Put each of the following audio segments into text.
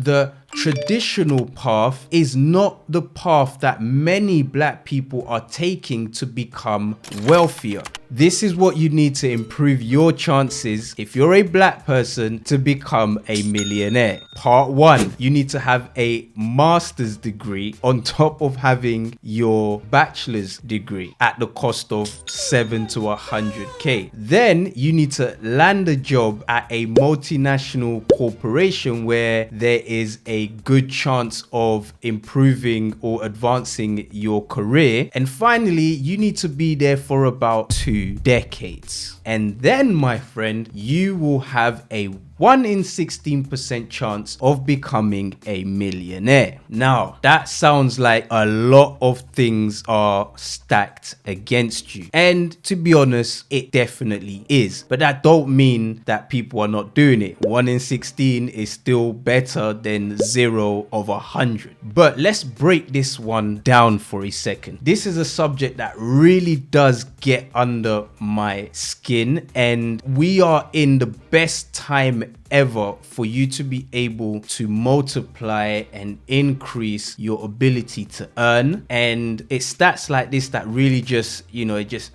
the traditional path is not the path that many black people are taking to become wealthier. This is what you need to improve your chances if you're a black person to become a millionaire. Part 1, you need to have a master's degree on top of having your bachelor's degree at the cost of 7 to 100k. Then you need to land a job at a multinational corporation where there is a good chance of improving or advancing your career. And finally, you need to be there for about 2 decades. And then, my friend, you will have a 1 in 16% chance of becoming a millionaire. Now, that sounds like a lot of things are stacked against you. And to be honest, it definitely is. But that don't mean that people are not doing it. 1 in 16 is still better than 0 of 100. But let's break this one down for a second. This is a subject that really does get under my skin, and we are in the best time ever for you to be able to multiply and increase your ability to earn. And it's stats like this that really just, it just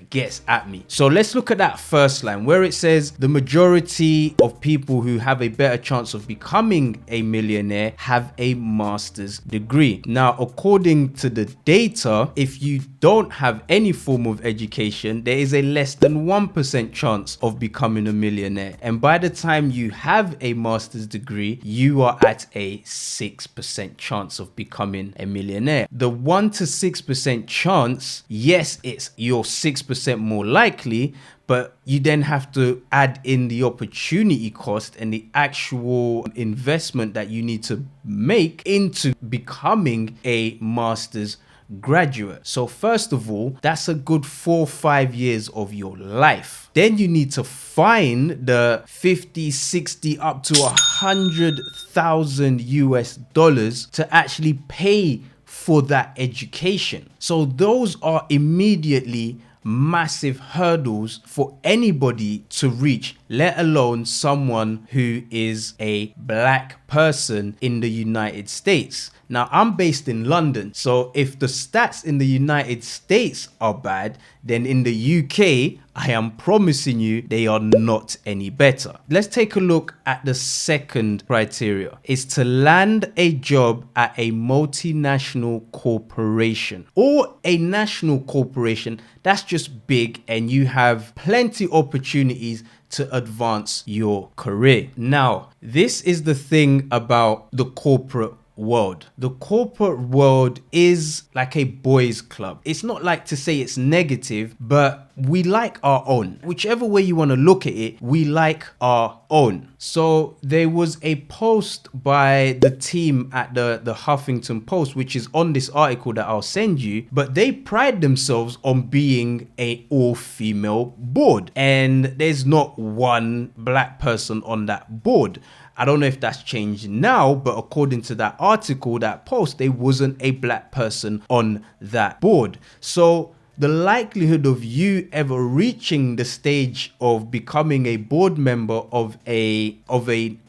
gets at me. So let's look at that first line where it says the majority of people who have a better chance of becoming a millionaire have a master's degree. Now, according to the data, if you don't have any form of education, there is a less than 1% chance of becoming a millionaire. And by the time you have a master's degree, you are at a 6% chance of becoming a millionaire. The 1 to 6% chance, yes, you're 6% more likely, but you then have to add in the opportunity cost and the actual investment that you need to make into becoming a master's graduate. So first of all, that's a good 4 or 5 years of your life. Then you need to find the 50, 60 up to 100,000 US dollars to actually pay for that education. So those are immediately massive hurdles for anybody to reach, let alone someone who is a black person in the United States. Now, I'm based in London, so if the stats in the United States are bad, then in the UK, I am promising you they are not any better. Let's take a look at the second criteria. It's to land a job at a multinational corporation or a national corporation that's just big and you have plenty opportunities to advance your career. Now, this is the thing about the corporate world. The corporate world is like a boys club. It's not like to say it's negative, but we like our own. Whichever way you want to look at it, we like our own. So there was a post by the team at the Huffington Post, which is on this article that I'll send you, but they pride themselves on being a all-female board, and there's not one black person on that board. I don't know if that's changed now, but according to that article, that post, there wasn't a black person on that board. So the likelihood of you ever reaching the stage of becoming a board member of a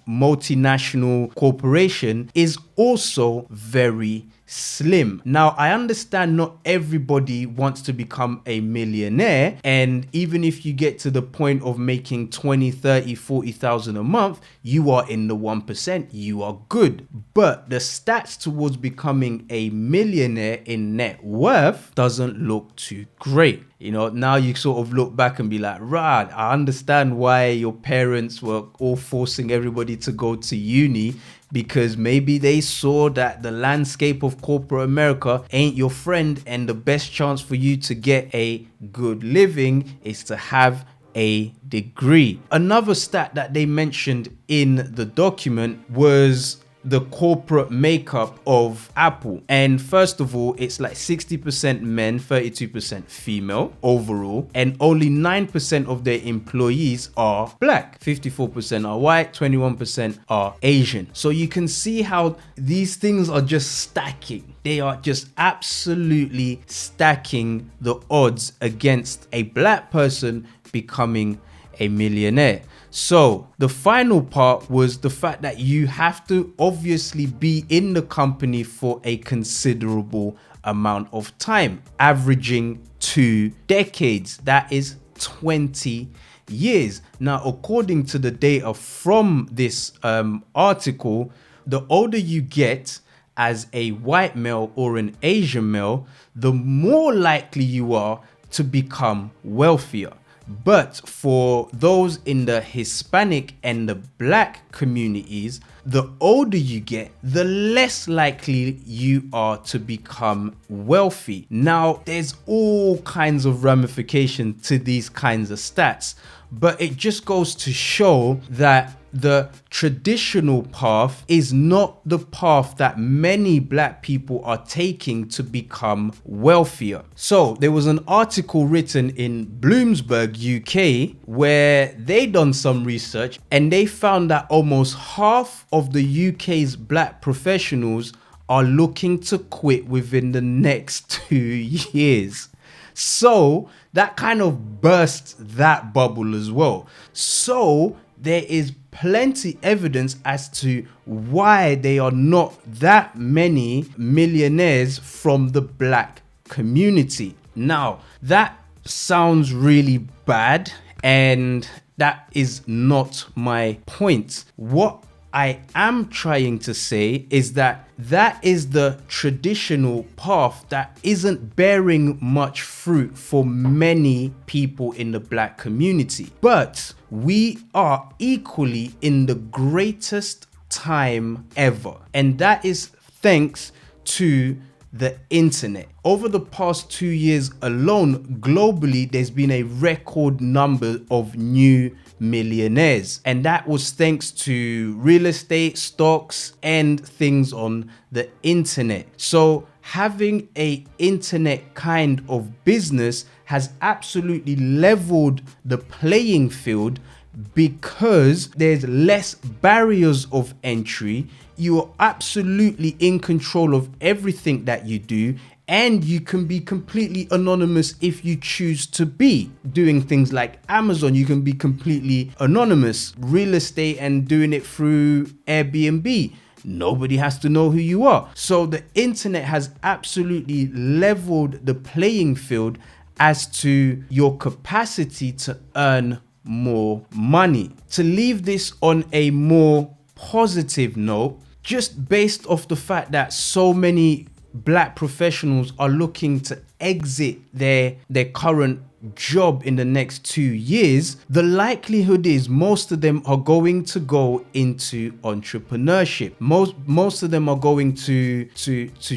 multinational corporation is also very slim. Now, I understand not everybody wants to become a millionaire, and even if you get to the point of making 20, 30, 40,000 a month, you are in the 1%, you are good. But the stats towards becoming a millionaire in net worth doesn't look too great. Now you sort of look back and be like, right, I understand why your parents were all forcing everybody to go to uni, because maybe they saw that the landscape of corporate America ain't your friend, and the best chance for you to get a good living is to have a degree. Another stat that they mentioned in the document was the corporate makeup of Apple. And first of all, it's like 60% men, 32% female overall, and only 9% of their employees are black. 54% are white, 21% are Asian. So you can see how these things are just stacking. They are just absolutely stacking the odds against a black person becoming a millionaire. So the final part was the fact that you have to obviously be in the company for a considerable amount of time, averaging 2 decades. That is 20 years. Now, according to the data from this article, the older you get as a white male or an Asian male, the more likely you are to become wealthier. But for those in the Hispanic and the Black communities, the older you get, the less likely you are to become wealthy. Now, there's all kinds of ramifications to these kinds of stats, but it just goes to show that the traditional path is not the path that many Black people are taking to become wealthier. So there was an article written in Bloomsburg, UK, where they done some research and they found that almost half of the UK's Black professionals are looking to quit within the next 2 years. So that kind of bursts that bubble as well. So there is plenty evidence as to why there are not that many millionaires from the Black community. Now, that sounds really bad, and that is not my point. What I am trying to say is that that is the traditional path that isn't bearing much fruit for many people in the Black community. But we are equally in the greatest time ever, and that is thanks to the internet. Over the past 2 years alone, globally, there's been a record number of new millionaires, and that was thanks to real estate, stocks, and things on the internet. So having a internet kind of business has absolutely leveled the playing field because there's less barriers of entry. You are absolutely in control of everything that you do, and you can be completely anonymous if you choose to be. Doing things like Amazon, you can be completely anonymous. Real estate and doing it through Airbnb, nobody has to know who you are. So the internet has absolutely leveled the playing field as to your capacity to earn more money. To leave this on a more positive note, just based off the fact that so many Black professionals are looking to exit their current job in the next 2 years, the likelihood is most of them are going to go into entrepreneurship. Most of them are going to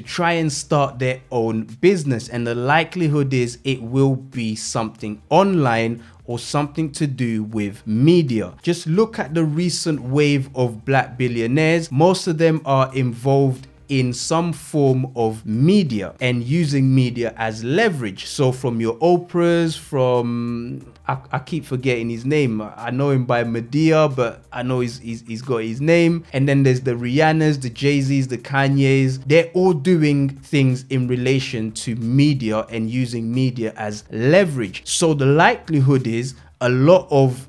try and start their own business, and the likelihood is it will be something online or something to do with media. Just look at the recent wave of Black billionaires. Most of them are involved in some form of media and using media as leverage. So from your Oprahs, from I keep forgetting his name. I know him by Medea, but I know he's got his name. And then there's the Rihannas, the Jay-Z's, the Kanye's. They're all doing things in relation to media and using media as leverage. So the likelihood is a lot of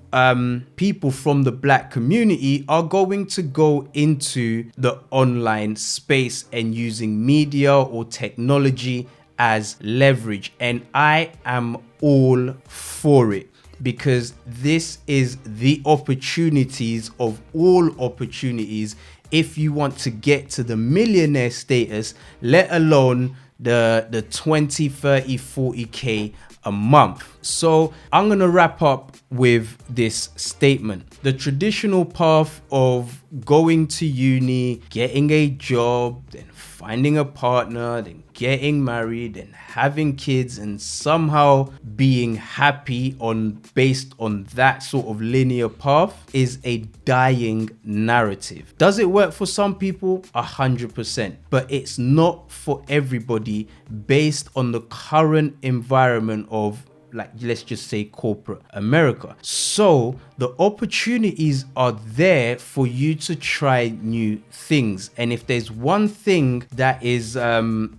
people from the Black community are going to go into the online space and using media or technology as leverage. And I am all for it, because this is the opportunities of all opportunities if you want to get to the millionaire status, let alone the 20, 30, 40K a month. So I'm going to wrap up with this statement. The traditional path of going to uni, getting a job, then finding a partner, then getting married, then having kids, and somehow being happy based on that sort of linear path is a dying narrative. Does it work for some people? 100%. But it's not for everybody based on the current environment of, like, let's just say corporate America. So the opportunities are there for you to try new things. And if there's one thing that is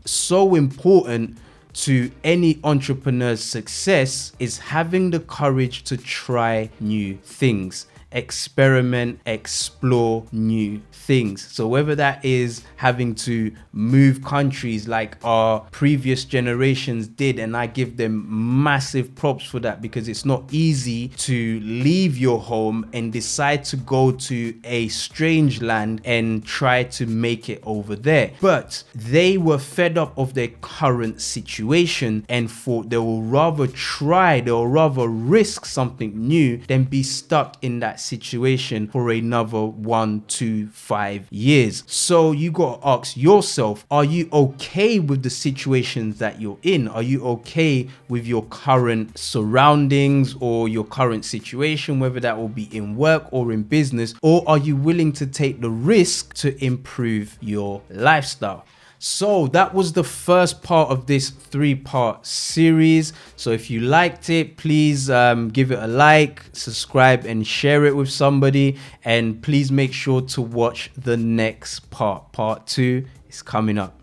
so important to any entrepreneur's success, is having the courage to try new things. experiment, explore new things. So whether that is having to move countries like our previous generations did, and I give them massive props for that, because it's not easy to leave your home and decide to go to a strange land and try to make it over there. But they were fed up of their current situation and thought they'll rather risk something new than be stuck in that situation for another 1 to 5 years. So you got to ask yourself, are you okay with the situations that you're in? Are you okay with your current surroundings or your current situation, whether that will be in work or in business? Or are you willing to take the risk to improve your lifestyle? So that was the first part of this 3-part series. So if you liked it, please give it a like, subscribe and share it with somebody. And please make sure to watch the next part. Part 2 is coming up.